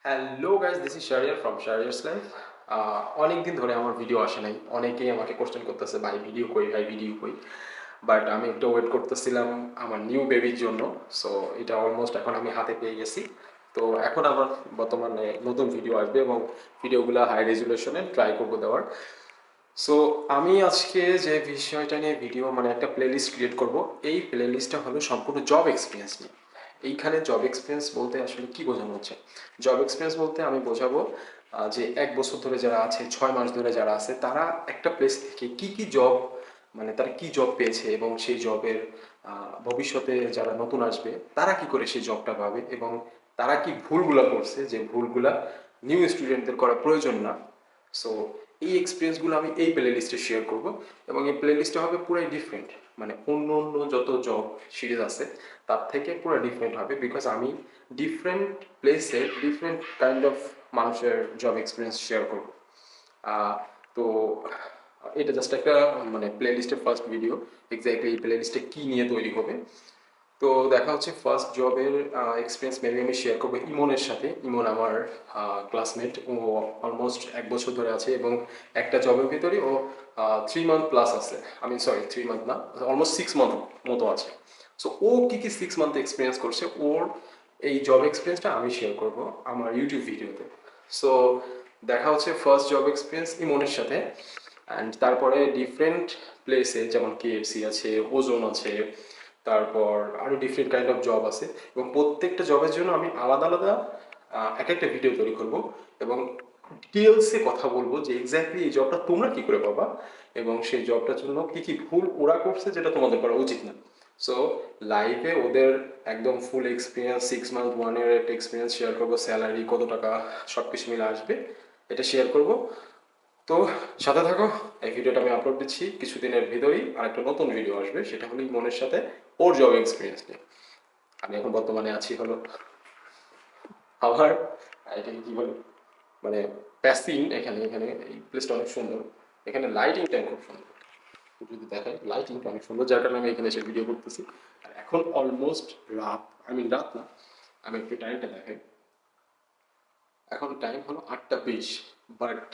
Hello guys, this is Shahriar from Shahriar's life. অনেক দিন ধরে আমার ভিডিও আসে নাই। অনেকেই আমাকে কোশ্চেন করতেছে, ভাই ভিডিও কই, ভাই ভিডিও কই। বাট আমি একটু ওয়েট করতেছিলাম আমার নিউ বেবির জন্য। সো এটা অলমোস্ট এখন আমি হাতে পেয়ে গেছি। তো এখন আমার বর্তমানে নতুন ভিডিও আসবে এবং ভিডিওগুলো হাই রেজুলেশনে ট্রাই করবো দেওয়ার। সো আমি আজকে যে বিষয়টা নিয়ে ভিডিও মানে একটা প্লেলিস্ট ক্রিয়েট করব, এই প্লেলিস্টটা হলো সম্পূর্ণ জব এক্সপিরিয়েন্স নিয়ে। এইখানে জব এক্সপিরিয়েন্স বলতে আসলে কি বোঝানো হচ্ছে? জব এক্সপিরিয়েন্স বলতে আমি বোঝাবো যে 1 বছর ধরে যারা আছে, 6 মাস ধরে যারা আছে, তারা একটা প্লেস থেকে কি কি জব মানে তারা কি জব পেয়েছে এবং সেই জবের ভবিষ্যতে যারা নতুন আসবে তারা কি করে সেই জবটা পাবে এবং তারা কি ভুলগুলা করছে যে ভুলগুলা নিউ স্টুডেন্টদের করা প্রয়োজন না। সো এই এক্সপিরিয়েন্সগুলো আমি এই প্লে লিস্টে শেয়ার করবো এবং এই প্লে লিস্টটা হবে পুরাই ডিফারেন্ট, মানে অন্য অন্য যত জব সিরিজ আছে তার থেকে পুরো ডিফারেন্ট হবে, বিকজ আমি ডিফারেন্ট প্লেসে ডিফারেন্ট কাইন্ড অফ মানুষের জব এক্সপিরিয়েন্স শেয়ার করবো। তো এটা জাস্ট একটা মানে প্লে লিস্টের ফার্স্ট ভিডিও। এক্স্যাক্টলি এই প্লে লিস্টে কী নিয়ে তৈরি হবে তো দেখা হচ্ছে। ফার্স্ট জবের এক্সপিরিয়েন্স মেবি আমি শেয়ার করবো ইমনের সাথে। ইমন আমার ক্লাসমেট, ও অলমোস্ট 1 বছর ধরে আছে এবং একটা জবের ভিতরে ও 3 মান্থ প্লাস আছে। আমি সরি, 3 মান্থ না, অলমোস্ট 6 মান্থ মতো আছে। সো ও কী কী 6 মান্থ এক্সপিরিয়েন্স করছে, ওর এই জব এক্সপিরিয়েন্সটা আমি শেয়ার করবো আমার ইউটিউব ভিডিওতে। সো দেখা হচ্ছে ফার্স্ট জব এক্সপিরিয়েন্স ইমনের সাথে। অ্যান্ড তারপরে ডিফারেন্ট প্লেসে যেমন কেএফসি আছে, ওজোন আছে, তারপর আরও ডিফারেন্ট কাইন্ড অফ জব আছে এবং প্রত্যেকটা জবের জন্য আমি আলাদা আলাদা এক একটা ভিডিও তৈরি করব এবং ডিটেলসে কথা বলবো যে এক্স্যাক্টলি এই জবটা তোমরা কী করে পাবা এবং সেই জবটার জন্য কী কী ভুল ওরা করছে যেটা তোমাদের করা উচিত না। সো লাইফে ওদের একদম ফুল এক্সপিরিয়েন্স, 6 মান্থ 1 ইয়ার একটা এক্সপিরিয়েন্স শেয়ার করবো, স্যালারি কত টাকা সব কিছু মিলে আসবে এটা শেয়ার করব। তো সাথে থাকো, এই ভিডিওটা আমি আপলোড দিচ্ছি কিছুদিনের ভিতরেই। আর একটা নতুন ভিডিও আসবে, সেটা হলো ইমনের সাথে ওর জব এক্সপিরিয়েন্স নিয়ে। আমি এখন বর্তমানে আছি হলো আমার এটাকে কি বলে মানে প্যাসিন। এখানে এখানে এই প্লেসটা অনেক সুন্দর, এখানে লাইটিংটা খুব সুন্দর। যদি দেখায় লাইটিংটা অনেক সুন্দর, যার কারণে আমি এখানে এসে ভিডিও করতেছি। আর এখন অলমোস্ট রাত, আমি রাত না, আমি একটু টাইমটা দেখাই। এখন টাইম হলো 8টা 20। বাট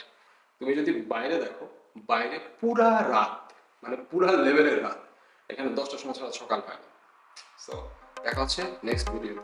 তুমি যদি বাইরে দেখো, বাইরে পুরা রাত, মানে পুরা লেভেলের রাত। এখানে 10টার সময় ছাড়া সকাল পায় না। সো দেখা হচ্ছে নেক্সট ভিডিও।